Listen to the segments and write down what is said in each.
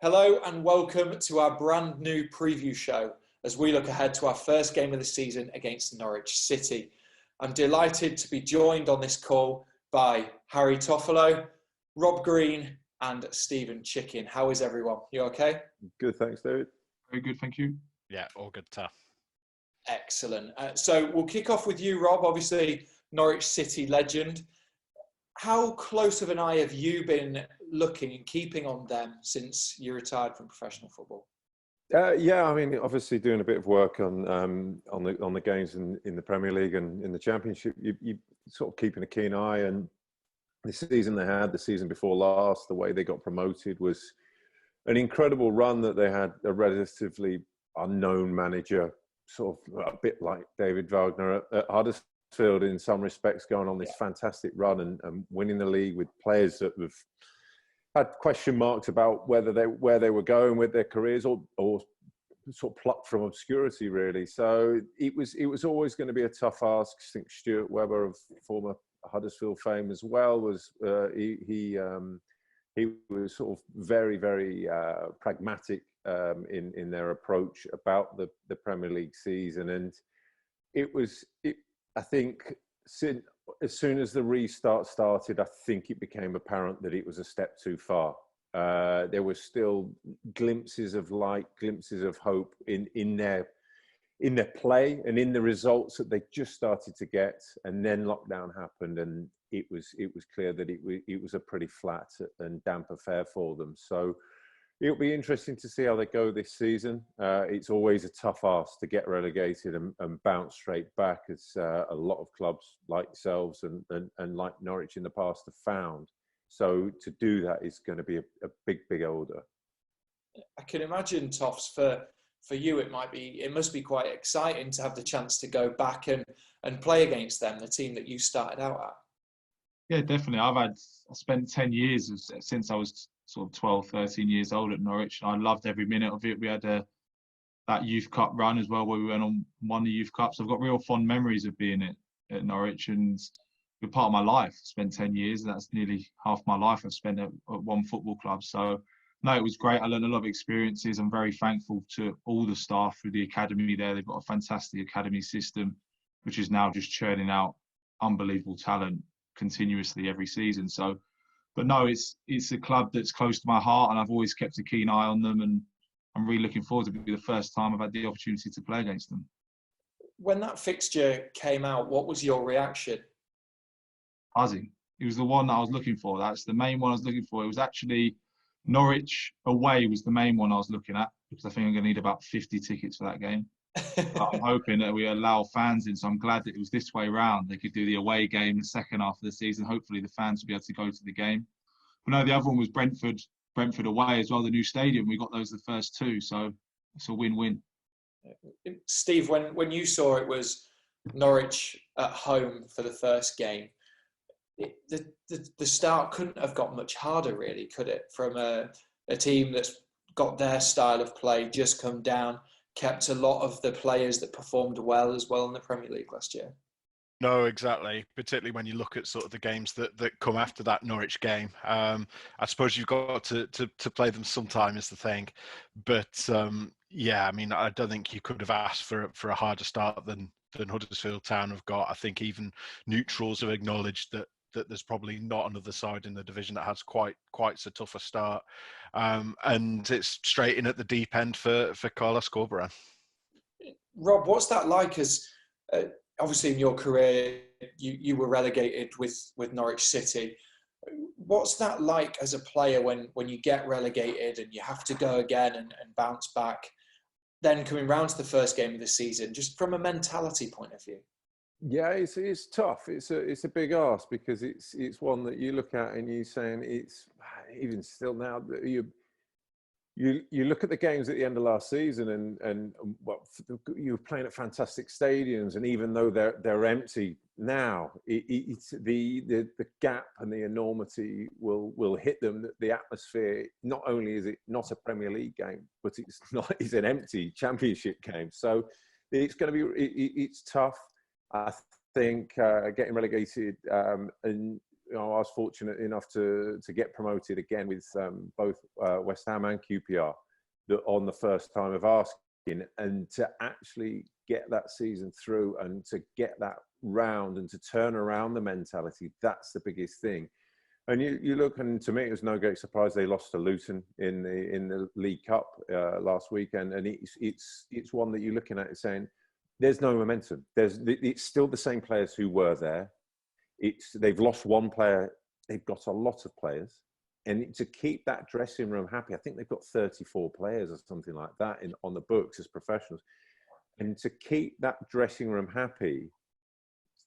Hello and welcome to our brand new preview show as we look ahead to our first game of the season against Norwich City. I'm delighted to be joined on this call by Harry Toffolo, Rob Green and Stephen Chicken. How is everyone? You okay? Good, thanks, David. Very good, thank you. Yeah, all good, tough. Excellent. So we'll kick off with you, Rob, obviously Norwich City legend. How close of an eye have you been looking and keeping on them since you retired from professional football? Yeah, I mean, obviously doing a bit of work on the games in the Premier League and in the Championship. You sort of keeping a keen eye. And the season they had, the season before last, the way they got promoted was an incredible run that they had. A relatively unknown manager, sort of a bit like David Wagner at Huddersfield in some respects, going on this fantastic run and winning the league with players that have had question marks about where they were going with their careers or sort of plucked from obscurity, really. So it was always going to be a tough ask. I think Stuart Webber, of former Huddersfield fame as well, was he was sort of very, very pragmatic in their approach about the Premier League season. And I think as soon as the restart started, I think it became apparent that it was a step too far. There were still glimpses of light, glimpses of hope in their play and in the results that they just started to get. And then lockdown happened, and it was clear that it was a pretty flat and damp affair for them. So it'll be interesting to see how they go this season. It's always a tough ask to get relegated and bounce straight back, as a lot of clubs like yourselves and like Norwich in the past have found. So to do that is going to be a big order. I can imagine, Toffs, for you it must be quite exciting to have the chance to go back and play against them, the team that you started out at. Yeah, definitely. I spent 10 years since I was sort of 12, 13 years old at Norwich. I loved every minute of it. We had that Youth Cup run as well, where we won the Youth Cups. I've got real fond memories of being at Norwich, and it was part of my life. I spent 10 years, and that's nearly half my life I've spent at one football club. So, no, it was great. I learned a lot of experiences. I'm very thankful to all the staff through the academy there. They've got a fantastic academy system, which is now just churning out unbelievable talent continuously every season. So, but no, it's a club that's close to my heart, and I've always kept a keen eye on them, and I'm really looking forward to it. It'll be the first time I've had the opportunity to play against them. When that fixture came out, what was your reaction? Buzzing. It was the one that I was looking for. That's the main one I was looking for. It was actually Norwich away was the main one I was looking at, because I think I'm going to need about 50 tickets for that game. I'm hoping that we allow fans in, so I'm glad that it was this way round. They could do the away game the second half of the season. Hopefully the fans will be able to go to the game. But no, the other one was Brentford away as well, the new stadium. We got those the first two, so it's a win-win. Steve, when you saw it was Norwich at home for the first game, the start couldn't have got much harder, really, could it? From a team that's got their style of play, just come down, kept a lot of the players that performed well as well in the Premier League last year. No, exactly. Particularly when you look at sort of the games that come after that Norwich game. I suppose you've got to play them sometime is the thing. But yeah, I mean, I don't think you could have asked for a harder start than Huddersfield Town have got. I think even neutrals have acknowledged that there's probably not another side in the division that has quite so tough a start. And it's straight in at the deep end for Carlos Corberán. Rob, what's that like? As obviously in your career, you were relegated with Norwich City. What's that like as a player when you get relegated and you have to go again and bounce back, then coming round to the first game of the season, just from a mentality point of view? Yeah, it's tough. It's a big ask, because it's one that you look at and you're saying, it's even still now that you look at the games at the end of last season and well, you were playing at fantastic stadiums, and even though they're empty now, it's the gap and the enormity will hit them. The atmosphere, not only is it not a Premier League game, but it's an empty Championship game. So it's going to be it's tough. I think getting relegated and I was fortunate enough to get promoted again with both West Ham and QPR on the first time of asking, and to actually get that season through and to get that round and to turn around the mentality, that's the biggest thing. And you look, and to me, it was no great surprise they lost to Luton in the League Cup last weekend, and it's one that you're looking at and saying there's no momentum. It's still the same players who were there. They've lost one player. They've got a lot of players, and to keep that dressing room happy, I think they've got 34 players or something like that on the books as professionals, and to keep that dressing room happy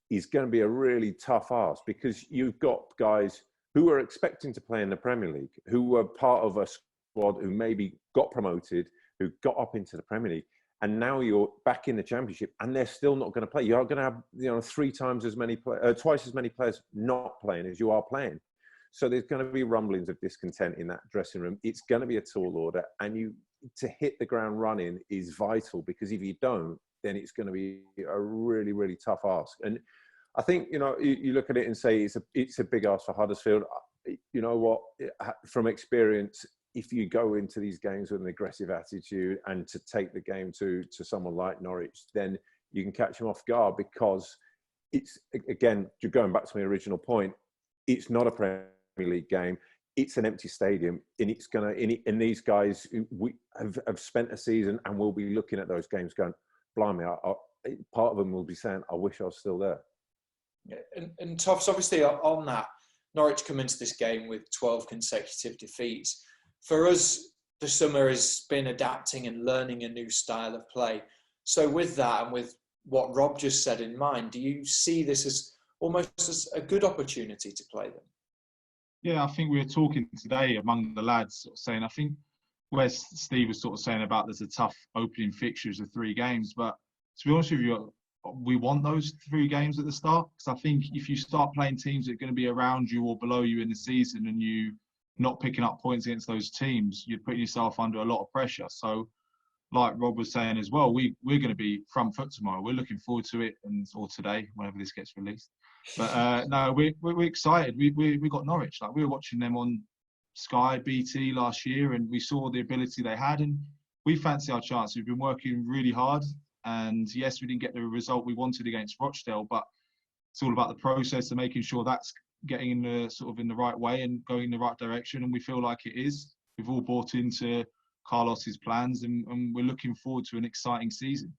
is going to be a really tough ask, because you've got guys who are expecting to play in the Premier League, who were part of a squad who maybe got promoted, who got up into the Premier League, and now you're back in the Championship, and they're still not going to play. You are going to have twice as many players not playing as you are playing. So there's going to be rumblings of discontent in that dressing room. It's going to be a tall order, and to hit the ground running is vital, because if you don't, then it's going to be a really, really tough ask. And I think, you look at it and say it's a big ask for Huddersfield. You know what? From experience, if you go into these games with an aggressive attitude and to take the game to someone like Norwich, then you can catch them off guard, because it's, again, going back to my original point, it's not a Premier League game. It's an empty stadium, and it's and these guys have spent a season and will be looking at those games going, blimey, part of them will be saying, I wish I was still there. Yeah, and Toffs, obviously on that, Norwich come into this game with 12 consecutive defeats. For us, the summer has been adapting and learning a new style of play. So with that, and with what Rob just said in mind, do you see this as almost as a good opportunity to play them? Yeah, I think we were talking today among the lads, sort of saying, I think where Steve was sort of saying about there's a tough opening fixtures of 3 games, but to be honest with you, we want those 3 games at the start, because I think if you start playing teams that are going to be around you or below you in the season, and you not picking up points against those teams, you're putting yourself under a lot of pressure. So like Rob was saying as well, we're going to be front foot tomorrow. We're looking forward to it, or today, whenever this gets released. But no, we're excited. We got Norwich. Like, we were watching them on Sky, BT last year, and we saw the ability they had, and we fancy our chance. We've been working really hard, and yes, we didn't get the result we wanted against Rochdale, but it's all about the process and making sure that's getting in the right way and going in the right direction. And we feel like it is. We've all bought into Carlos's plans, and we're looking forward to an exciting season.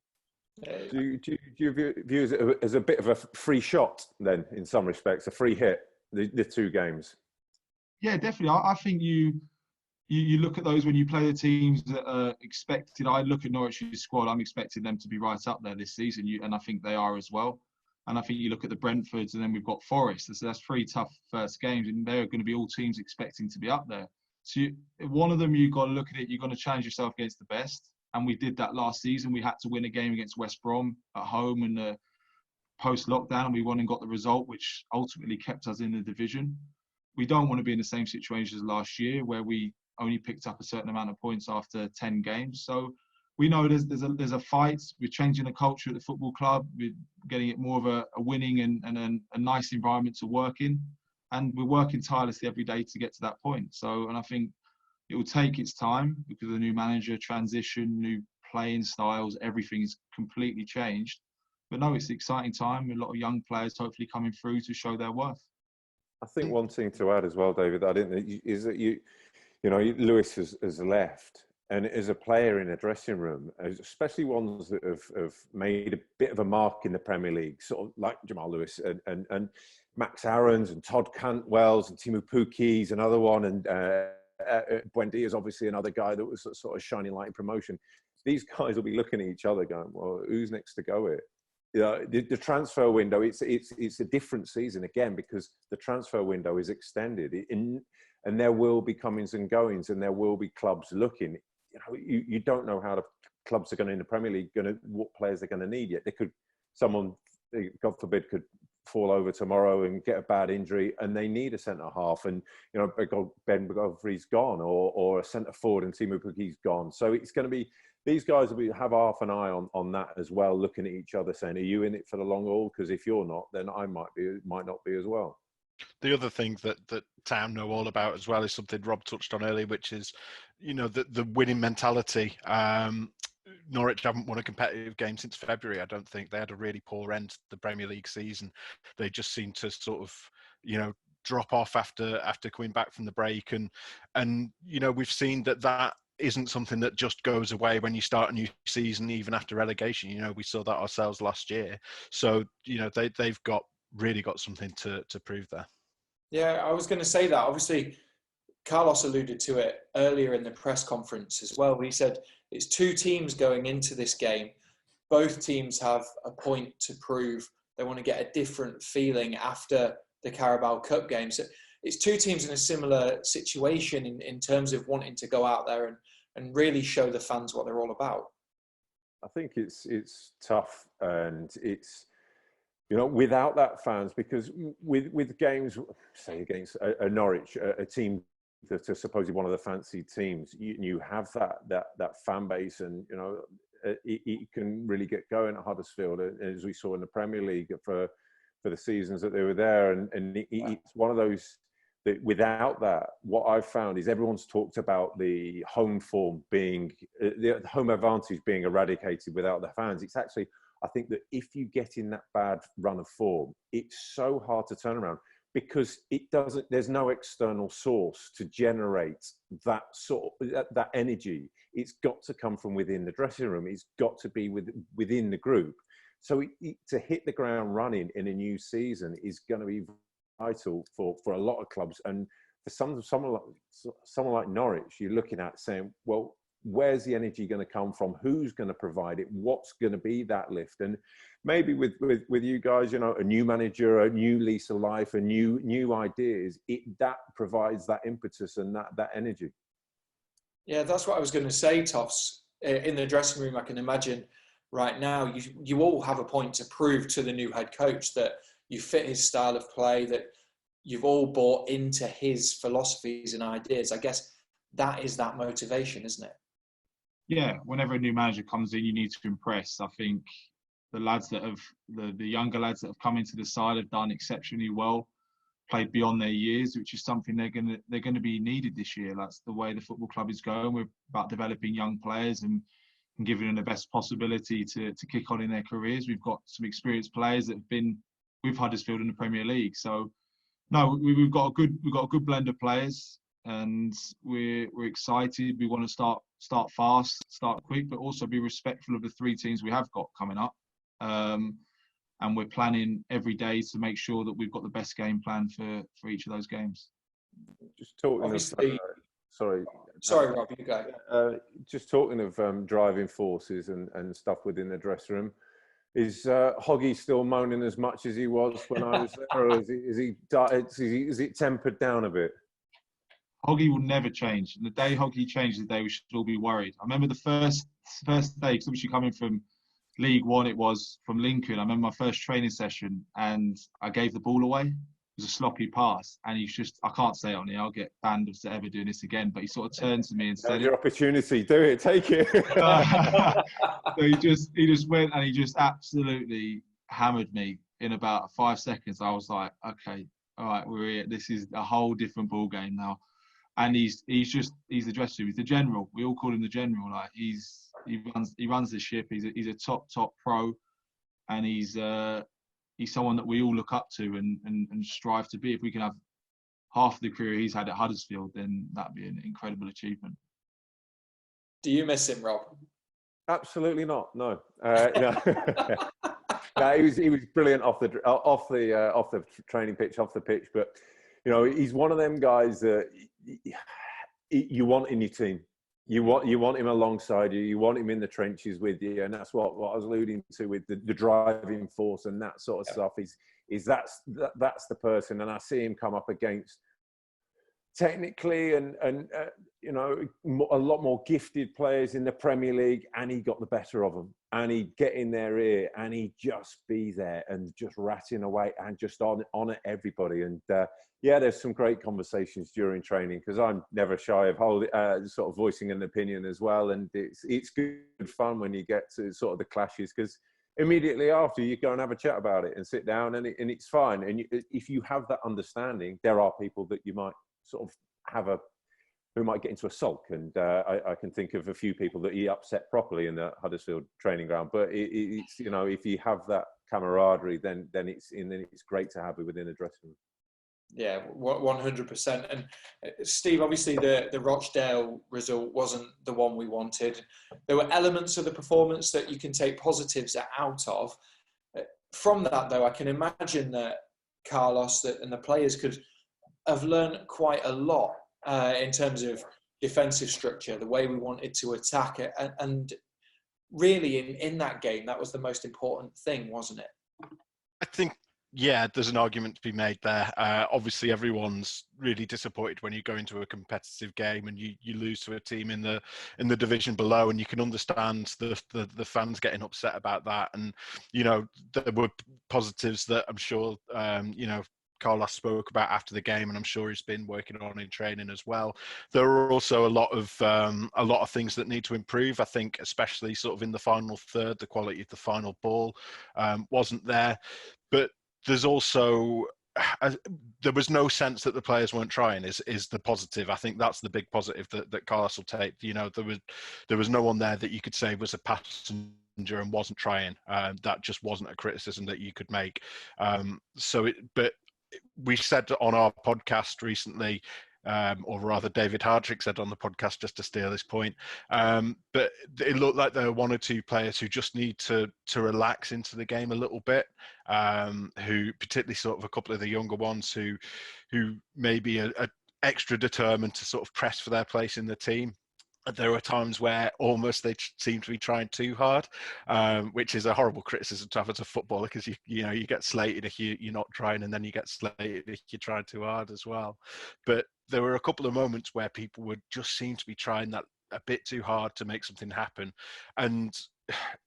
Do you view it as a bit of a free shot then, in some respects, a free hit, the 2 games? Yeah, definitely. I think you look at those when you play the teams that are expected. I look at Norwich's squad. I'm expecting them to be right up there this season, and I think they are as well. And I think you look at the Brentfords, and then we've got Forest. So that's 3 tough first games, and they're going to be all teams expecting to be up there. So one of them, you've got to look at it. You've got to challenge yourself against the best. And we did that last season. We had to win a game against West Brom at home in the post-lockdown. We won and got the result, which ultimately kept us in the division. We don't want to be in the same situation as last year, where we only picked up a certain amount of points after 10 games. So we know there's a fight. We're changing the culture at the football club. We're getting it more of a winning and a nice environment to work in. And we're working tirelessly every day to get to that point. So, and I think it will take its time, because of the new manager transition, new playing styles, everything is completely changed. But no, it's an exciting time. A lot of young players hopefully coming through to show their worth. I think one thing to add as well, David, I didn't, is that Lewis has left, and as a player in a dressing room, especially ones that have made a bit of a mark in the Premier League, sort of like Jamal Lewis and Max Aarons and Todd Cantwell's and Timu Puki's another one, and Buendia is obviously another guy that was sort of shining light in promotion. These guys will be looking at each other going, well, who's next to go here? The transfer window, it's a different season again, because the transfer window is extended, and there will be comings and goings, and there will be clubs looking. You don't know how the clubs are going to, in the Premier League, what players they're going to need yet. Someone, God forbid, could fall over tomorrow and get a bad injury, and they need a centre half, and Ben Godfrey's gone, or a centre forward, and Timu Puki's gone. So it's going to be, these guys will have half an eye on that as well, looking at each other, saying, "Are you in it for the long haul? Because if you're not, then I might not be as well." The other thing that Town know all about as well is something Rob touched on earlier, which is, the winning mentality. Norwich haven't won a competitive game since February. I don't think. They had a really poor end to the Premier League season. They just seem to sort of, drop off after coming back from the break, and we've seen that isn't something that just goes away when you start a new season, even after relegation. We saw that ourselves last year. So they've really got something to prove there. Yeah, I was going to say that. Obviously, Carlos alluded to it earlier in the press conference as well. He said it's two teams going into this game. Both teams have a point to prove. They want to get a different feeling after the Carabao Cup game. So it's two teams in a similar situation in terms of wanting to go out there and really show the fans what they're all about. I think it's tough, and it's, without that fans, because with games, say against a Norwich, a team that are supposedly one of the fancy teams, you have that fan base, and it can really get going at Huddersfield, as we saw in the Premier League for the seasons that they were there, and it's one of those that without that, what I've found is everyone's talked about the home form being, the home advantage being eradicated without the fans. It's actually, I think that if you get in that bad run of form, it's so hard to turn around, because there's no external source to generate that that energy. It's got to come from within the dressing room. It's got to be within the group. So to hit the ground running in a new season is going to be vital for a lot of clubs. And for someone like Norwich, you're looking at saying, well, where's the energy going to come from? Who's going to provide it? What's going to be that lift? And maybe with you guys, a new manager, a new lease of life, a new ideas, that provides that impetus and that energy. Yeah, that's what I was going to say, Toffs. In the dressing room, I can imagine right now, you all have a point to prove to the new head coach that you fit his style of play, that you've all bought into his philosophies and ideas. I guess that is that motivation, isn't it? Yeah, whenever a new manager comes in, you need to impress. I think the lads that have, the younger lads that have come into the side have done exceptionally well, played beyond their years, which is something they're going to be needed this year. That's the way the football club is going. We're about developing young players and giving them the best possibility to kick on in their careers. We've got some experienced players that have been with Huddersfield in the Premier League. So no, we've got a good blend of players, and we're excited. We want to start fast, start quick, but also be respectful of the three teams we have got coming up. And we're planning every day to make sure that we've got the best game plan for each of those games. Just talking Obviously, sorry, Rob, you go. Just talking of driving forces and stuff within the dressing room, is Hoggy still moaning as much as he was when I was there, or is it tempered down a bit? Hoggy will never change. And the day Hoggy changes, the day we should all be worried. I remember the first day, because obviously coming from League One, it was from Lincoln. I remember my first training session and I gave the ball away. It was a sloppy pass, and he's just, I can't say it on here, I'll get banned for ever doing this again, but he sort of turned to me and said, your opportunity, do it, take it. So he just went and he just absolutely hammered me in about 5 seconds. I was like, okay, all right, we're here. This is a whole different ball game now. And he's the dressing room. He's the general. We all call him the general. Like he runs the ship. He's a top pro, and he's someone that we all look up to and strive to be. If we can have half the career he's had at Huddersfield, then that'd be an incredible achievement. Do you miss him, Rob? Absolutely not. No. No, he was brilliant off the training pitch, off the pitch. But he's one of them guys that you want in your team. You want him alongside you. You want him in the trenches with you, and that's what I was alluding to with the driving force and that sort of stuff. Is that's the person, and I see him come up against technically and a lot more gifted players in the Premier League, and he got the better of them, and he'd get in their ear and he'd just be there and just ratting away and just on everybody. And there's some great conversations during training, because I'm never shy of sort of voicing an opinion as well, and it's good fun when you get to sort of the clashes, because immediately after, you go and have a chat about it and sit down, and it's fine. And if you have that understanding, there are people that you might sort of have who might get into a sulk, and I can think of a few people that he upset properly in the Huddersfield training ground. But it's, you know, if you have that camaraderie, then it's great to have it within a dressing room. Yeah, 100%. And Steve, obviously the Rochdale result wasn't the one we wanted. There were elements of the performance that you can take positives out of. From that, though, I can imagine that Carlos and the players could have learned quite a lot in terms of defensive structure, the way we wanted to attack it. And really, in that game, that was the most important thing, wasn't it? I think, yeah, there's an argument to be made there. Obviously, everyone's really disappointed when you go into a competitive game and you lose to a team in the division below, and you can understand the fans getting upset about that. And, you know, there were positives that I'm sure, you know, Carlos spoke about after the game, and I'm sure he's been working on in training as well. There are also a lot of things that need to improve. I think, especially sort of in the final third, the quality of the final ball wasn't there. But there's also there was no sense that the players weren't trying. Is the positive? I think that's the big positive that Carlos will take. You know, there was no one there that you could say was a passenger and wasn't trying. That just wasn't a criticism that you could make. But we said on our podcast recently, or rather David Hardrick said on the podcast, just to steal this point, but it looked like there were one or two players who just need to relax into the game a little bit, who particularly sort of a couple of the younger ones who maybe are extra determined to sort of press for their place in the team. There were times where almost they seem to be trying too hard, which is a horrible criticism to have as a footballer, because you know you get slated if you're not trying, and then you get slated if you're trying too hard as well. But there were a couple of moments where people would just seem to be trying that a bit too hard to make something happen. And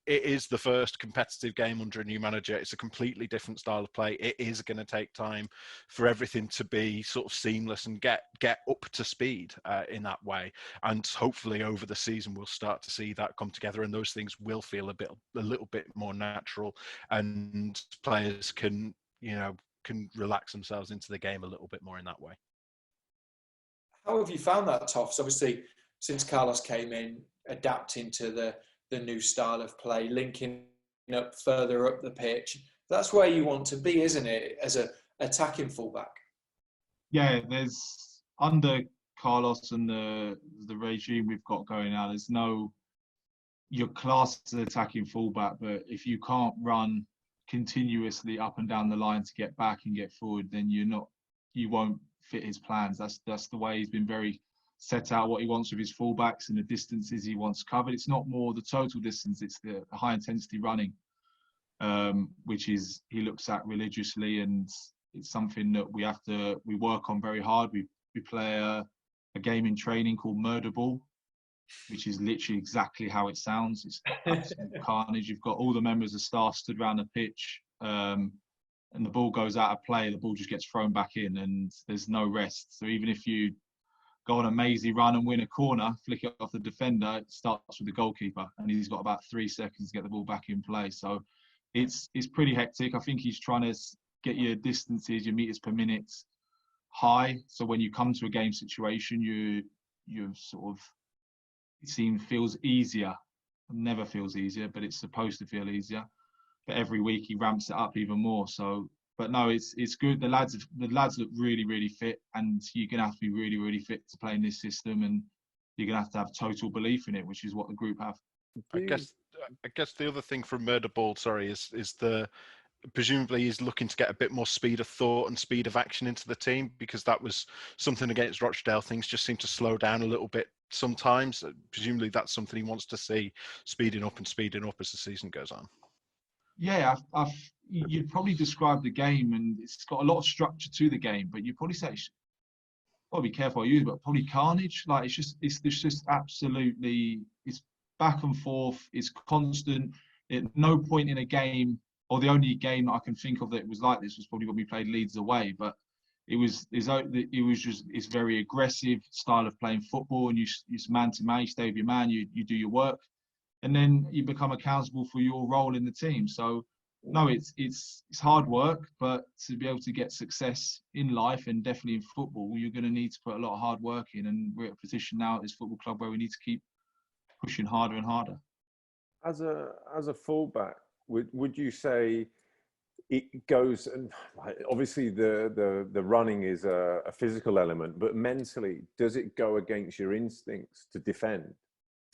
it is the first competitive game under a new manager. It's a completely different style of play. It is going to take time for everything to be sort of seamless and get up to speed in that way. And hopefully over the season, we'll start to see that come together, and those things will feel a little bit more natural, and players can relax themselves into the game a little bit more in that way. How have you found that, Toffs? Obviously, since Carlos came in, adapting to the new style of play, linking up further up the pitch. That's where you want to be, isn't it, as a attacking fullback? Yeah, there's under Carlos and the regime we've got going now, there's no, you're classed as an attacking fullback, but if you can't run continuously up and down the line to get back and get forward, then you won't fit his plans. That's the way he's been very set out what he wants with his fullbacks and the distances he wants covered. It's not more the total distance, it's the high intensity running, which he looks at religiously, and it's something that we work on very hard. We play a game in training called Murder Ball, which is literally exactly how it sounds. It's absolute carnage. You've got all the members of staff stood around the pitch, and the ball goes out of play, the ball just gets thrown back in, and there's no rest. So even if you go on a mazy run and win a corner, flick it off the defender, it starts with the goalkeeper, and he's got about 3 seconds to get the ball back in play. So it's pretty hectic. I think he's trying to get your distances, your meters per minute high. So when you come to a game situation, you sort of, feels easier. It never feels easier, but it's supposed to feel easier. But every week he ramps it up even more. So, but no, it's good. The lads look really, really fit, and you're gonna have to be really, really fit to play in this system, and you're gonna have to have total belief in it, which is what the group have. I guess the other thing from Murder Ball, is presumably he's looking to get a bit more speed of thought and speed of action into the team, because that was something against Rochdale. Things just seem to slow down a little bit sometimes. Presumably that's something he wants to see speeding up as the season goes on. Yeah, you'd probably describe the game, and it's got a lot of structure to the game, but you'd probably say, be careful I use, but probably carnage. Like it's just absolutely, it's back and forth, it's constant. At no point in a game, or the only game that I can think of that was like this was probably when we played Leeds away, but it's very aggressive style of playing football, and you man to man, you stay with your man, you do your work. and then you become accountable for your role in the team. So no, it's hard work, but to be able to get success in life and definitely in football, you're going to need to put a lot of hard work in. And we're at a position now at this football club where we need to keep pushing harder and harder. As a fullback, would you say it goes, and obviously the running is a physical element, but mentally, does it go against your instincts to defend?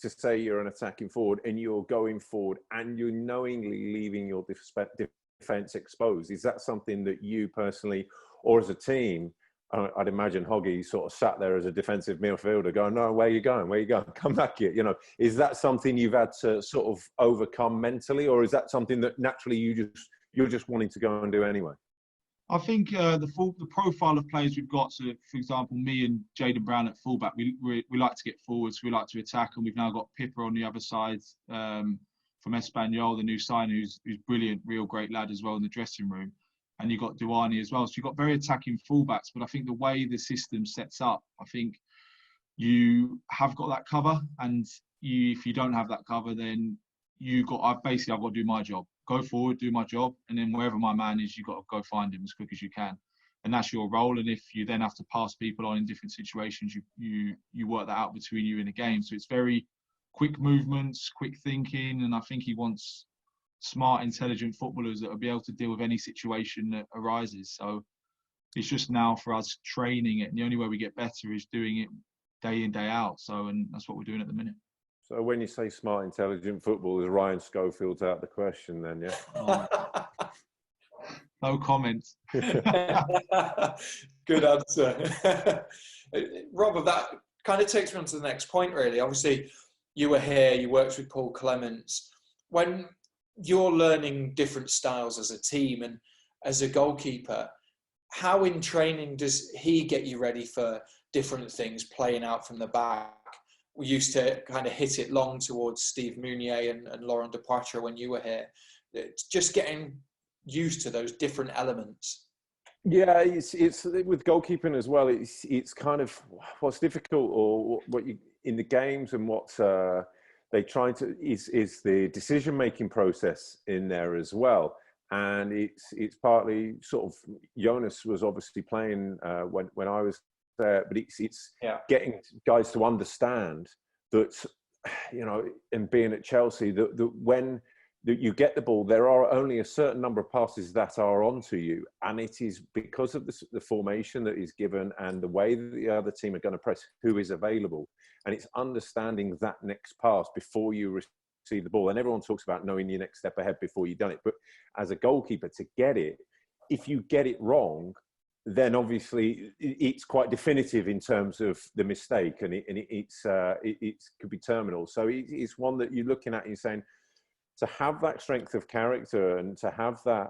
To say you're an attacking forward and you're going forward and you're knowingly leaving your defense exposed. Is that something that you personally, or as a team, I'd imagine Hoggy sort of sat there as a defensive midfielder going, no, where are you going? Where are you going? Come back here. You know, is that something you've had to sort of overcome mentally, or is that something that naturally you're just wanting to go and do anyway? I think the profile of players we've got, so for example, me and Jayden Brown at fullback, we like to get forwards, we like to attack, and we've now got Pippa on the other side from Espanyol, the new sign, who's brilliant, real great lad as well in the dressing room. And you've got Duani as well. So you've got very attacking fullbacks, but I think the way the system sets up, I think you have got that cover, and if you don't have that cover, then I've got to do my job. Go forward, do my job, and then wherever my man is, you've got to go find him as quick as you can. And that's your role. And if you then have to pass people on in different situations, you work that out between you in a game. So it's very quick movements, quick thinking, and I think he wants smart, intelligent footballers that will be able to deal with any situation that arises. So it's just now for us training it, and the only way we get better is doing it day in, day out. So, and that's what we're doing at the minute. So when you say smart, intelligent football, is Ryan Schofield's out the question then, yeah? No comment. Good answer. Rob, that kind of takes me on to the next point, really. Obviously, you were here, you worked with Paul Clements. When you're learning different styles as a team and as a goalkeeper, how in training does he get you ready for different things, playing out from the back? We used to kind of hit it long towards Steve Mounier and Laurent Depoitre when you were here. It's just getting used to those different elements. Yeah, it's with goalkeeping as well. It's kind of what's difficult, or what you in the games, and what they try to is the decision making process in there as well. And it's partly sort of Jonas was obviously playing when I was there, but it's getting guys to understand that, you know, and being at Chelsea, that when you get the ball, there are only a certain number of passes that are onto you, and it is because of the formation that is given and the way that the other team are going to press who is available, and it's understanding that next pass before you receive the ball. And everyone talks about knowing your next step ahead before you've done it, but as a goalkeeper, to get it, if you get it wrong, then obviously it's quite definitive in terms of the mistake, and it could be terminal. So it's one that you're looking at and you're saying, to have that strength of character and to have that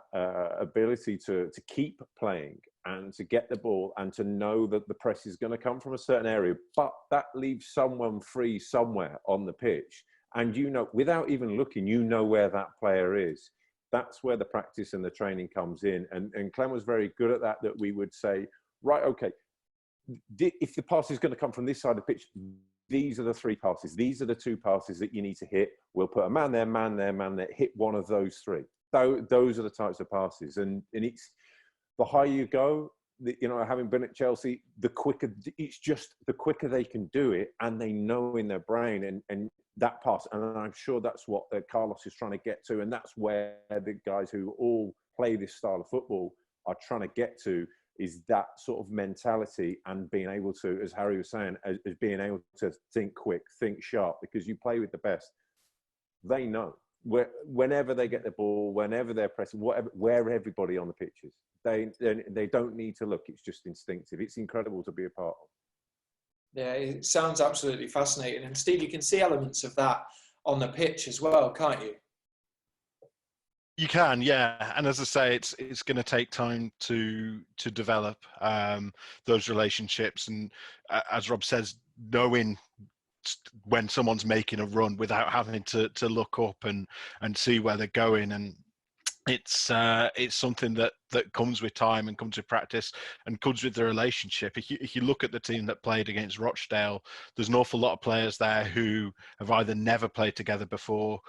ability to keep playing and to get the ball and to know that the press is going to come from a certain area, but that leaves someone free somewhere on the pitch. And you know, without even looking, you know where that player is. That's where the practice and the training comes in. And Clem was very good at that we would say, right, okay, if the pass is going to come from this side of the pitch, these are the three passes. These are the two passes that you need to hit. We'll put a man there, man there, man there. Hit one of those three. Those are the types of passes. And it's the higher you go, you know, having been at Chelsea, the quicker they can do it, and they know in their brain and that pass. And I'm sure that's what Carlos is trying to get to. And that's where the guys who all play this style of football are trying to get to, is that sort of mentality and being able to, as Harry was saying, as being able to think quick, think sharp, because you play with the best. They know whenever they get the ball, whenever they're pressing, where everybody on the pitch is. They don't need to look. It's just instinctive. It's incredible to be a part of. Yeah, it sounds absolutely fascinating. And Steve, you can see elements of that on the pitch as well, can't you? You can, yeah. And as I say, it's going to take time to develop those relationships. And as Rob says, knowing when someone's making a run without having to look up and see where they're going. And it's something that comes with time and comes with practice and comes with the relationship. If you look at the team that played against Rochdale, there's an awful lot of players there who have either never played together before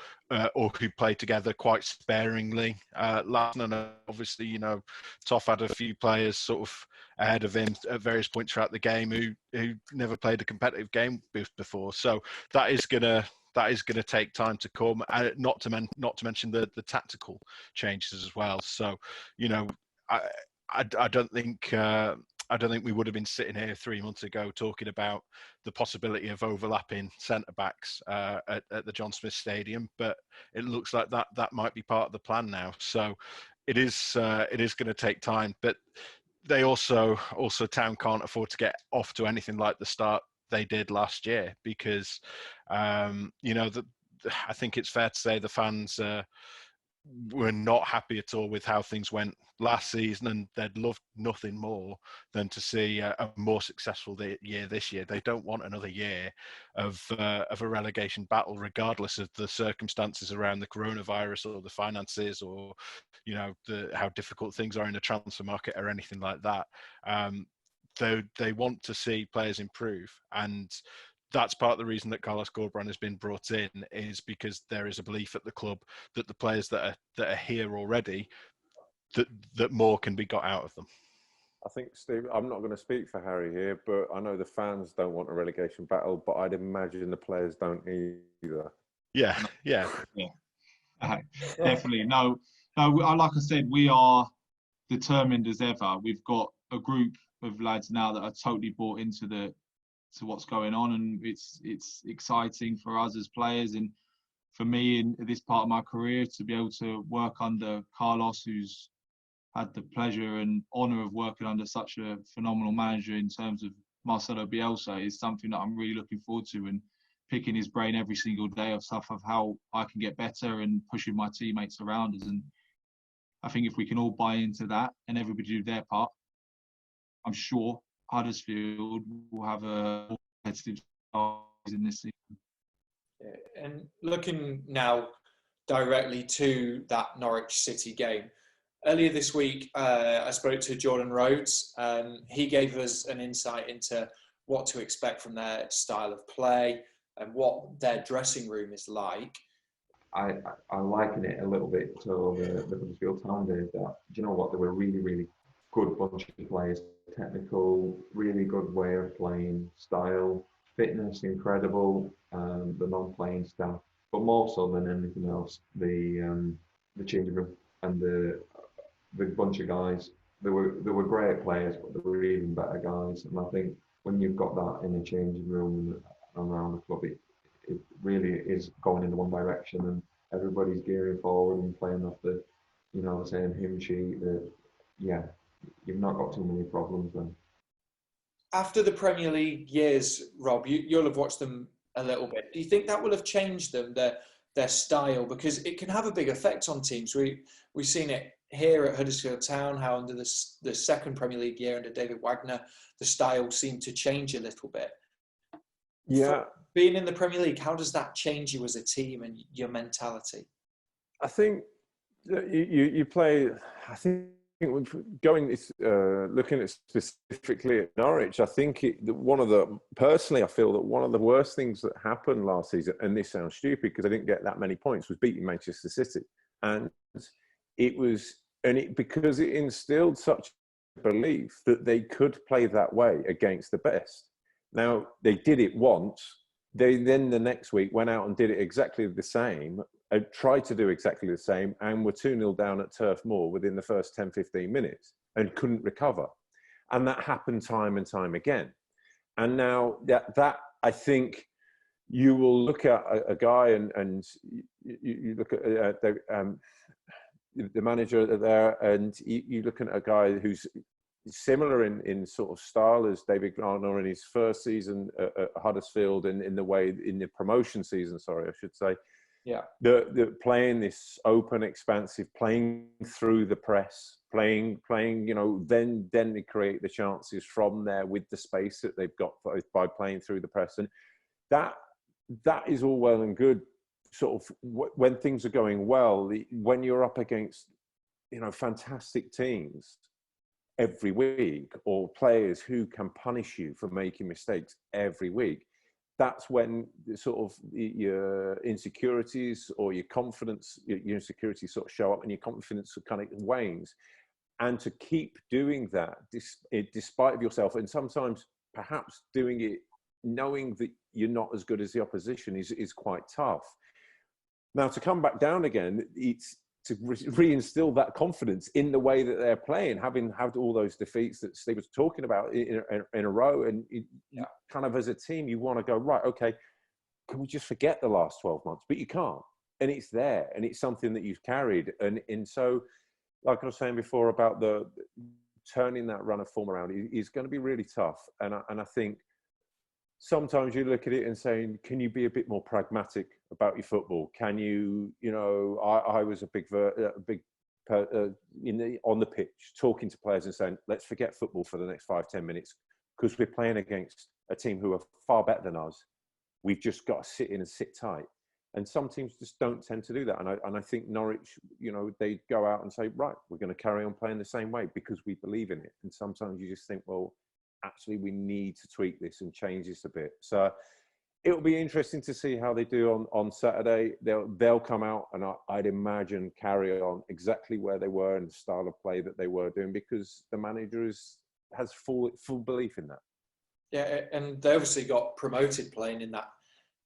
or who played together quite sparingly. Last night, obviously, you know, Toff had a few players sort of ahead of him at various points throughout the game who never played a competitive game before. So that is gonna take time to come, not to mention the tactical changes as well. So, you know, I don't think we would have been sitting here 3 months ago talking about the possibility of overlapping centre backs at the John Smith Stadium, but it looks like that might be part of the plan now. So it is going to take time, but they also Town can't afford to get off to anything like the start they did last year, because you know, I think it's fair to say the fans were not happy at all with how things went last season, and they'd love nothing more than to see a more successful year this year. They don't want another year of a relegation battle, regardless of the circumstances around the coronavirus or the finances, or, you know, how difficult things are in the transfer market or anything like that. They want to see players improve, and that's part of the reason that Carlos Corberán has been brought in, is because there is a belief at the club that the players that are here already, that more can be got out of them. I think, Steve, I'm not going to speak for Harry here, but I know the fans don't want a relegation battle, but I'd imagine the players don't either. Yeah. Definitely. No, like I said, we are determined as ever. We've got a group of lads now that are totally bought into what's going on, and it's exciting for us as players, and for me in this part of my career to be able to work under Carlos, who's had the pleasure and honour of working under such a phenomenal manager in terms of Marcelo Bielsa, is something that I'm really looking forward to, and picking his brain every single day of stuff of how I can get better and pushing my teammates around us. And I think if we can all buy into that and everybody do their part, I'm sure Huddersfield will have a competitive start in this season. And looking now directly to that Norwich City game, earlier this week I spoke to Jordan Rhodes, and he gave us an insight into what to expect from their style of play and what their dressing room is like. I liken it a little bit to the Huddersfield Town days. That, do you know what, they were really, really good bunch of players, technical, really good way of playing, style, fitness incredible, the non-playing staff, but more so than anything else, the changing room and the bunch of guys. They were great players, but they were even better guys. And I think when you've got that in a changing room and around the club, it really is going in one direction, and everybody's gearing forward and playing off the, you know, the same hymn sheet. You've not got too many problems then. After the Premier League years, Rob, you'll have watched them a little bit. Do you think that will have changed them, their style? Because it can have a big effect on teams. We've seen it here at Huddersfield Town, how under the second Premier League year under David Wagner, the style seemed to change a little bit. Yeah. Being in the Premier League, how does that change you as a team and your mentality? I think you play. I think looking at specifically at Norwich, I think personally, I feel that one of the worst things that happened last season, and this sounds stupid because I didn't get that many points, was beating Manchester City, and because it instilled such a belief that they could play that way against the best. Now they did it once. They then the next week went out and did it exactly the same, tried to do exactly the same, and were 2-0 down at Turf Moor within the first 10-15 minutes and couldn't recover. And that happened time and time again. And now that I think you will look at a guy and you look at the manager there, and you look at a guy who's similar in sort of style as David Gardner in his first season at Huddersfield, and in the promotion season, I should say. Yeah. The playing this open, expansive, playing through the press, playing, you know, then they create the chances from there with the space that they've got by playing through the press. And that is all well and good, sort of when things are going well. When you're up against fantastic teams every week, or players who can punish you for making mistakes every week, that's when sort of your insecurities or your confidence, your insecurities sort of show up, and your confidence kind of wanes. And to keep doing that despite of yourself, and sometimes perhaps doing it knowing that you're not as good as the opposition is quite tough. Now, to come back down again, it's to reinstill that confidence in the way that they're playing, having had all those defeats that Steve was talking about in a row. And kind of as a team, you want to go, right, okay, can we just forget the last 12 months? But you can't. And it's there. And it's something that you've carried. And so, like I was saying before about the turning that run of form around is going to be really tough. And I think sometimes you look at it and saying, can you be a bit more pragmatic about your football? Can you, I was a big on the pitch, talking to players and saying, let's forget football for the next 5-10 minutes because we're playing against a team who are far better than us. We've just got to sit in and sit tight. And some teams just don't tend to do that. And I think Norwich, they go out and say, right, we're going to carry on playing the same way because we believe in it. And sometimes you just think, well, actually, we need to tweak this and change this a bit. So it'll be interesting to see how they do on Saturday. They'll come out and I'd imagine carry on exactly where they were and the style of play that they were doing, because the manager has full belief in that. Yeah, and they obviously got promoted playing in that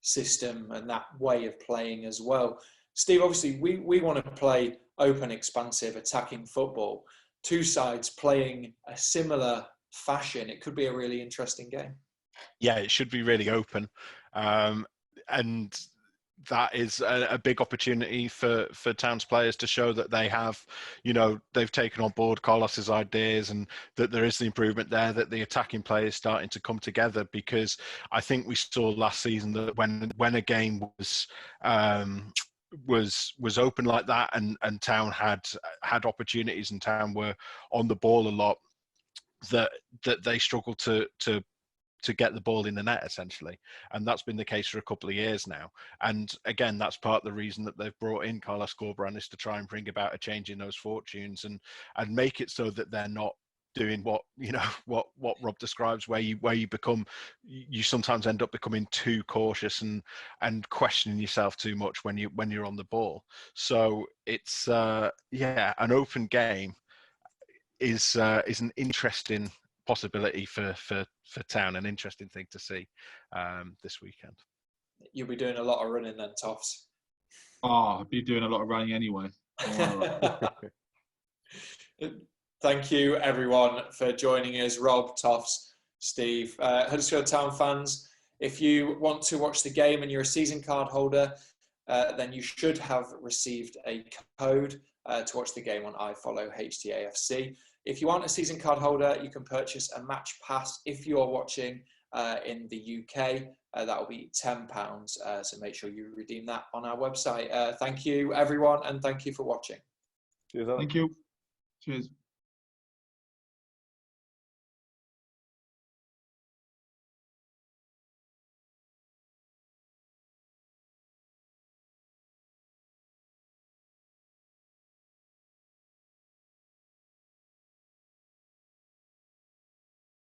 system and that way of playing as well. Steve, obviously we want to play open, expansive, attacking football. Two sides playing a similar fashion. It could be a really interesting game. Yeah, it should be really open. And that is a big opportunity for Town's players to show that they have, they've taken on board Carlos's ideas and that there is the improvement there, that the attacking play is starting to come together. Because I think we saw last season that when a game was open like that and Town had opportunities and Town were on the ball a lot, that they struggled to get the ball in the net, essentially. And that's been the case for a couple of years now. And again, that's part of the reason that they've brought in Carlos Corberán, is to try and bring about a change in those fortunes and make it so that they're not doing what Rob describes, where you sometimes end up becoming too cautious and questioning yourself too much when you're on the ball. So it's an open game is an interesting possibility for Town, an interesting thing to see this weekend. You'll be doing a lot of running then, Toffs. Oh, I'll be doing a lot of running anyway. Thank you, everyone, for joining us. Rob, Toffs, Steve. Huddersfield Town fans, if you want to watch the game and you're a season card holder, then you should have received a code to watch the game on iFollow HTAFC. If you aren't a season card holder, you can purchase a match pass if you're watching in the UK. That will be £10. So make sure you redeem that on our website. Thank you, everyone, and thank you for watching. Cheers, Thank you. Cheers.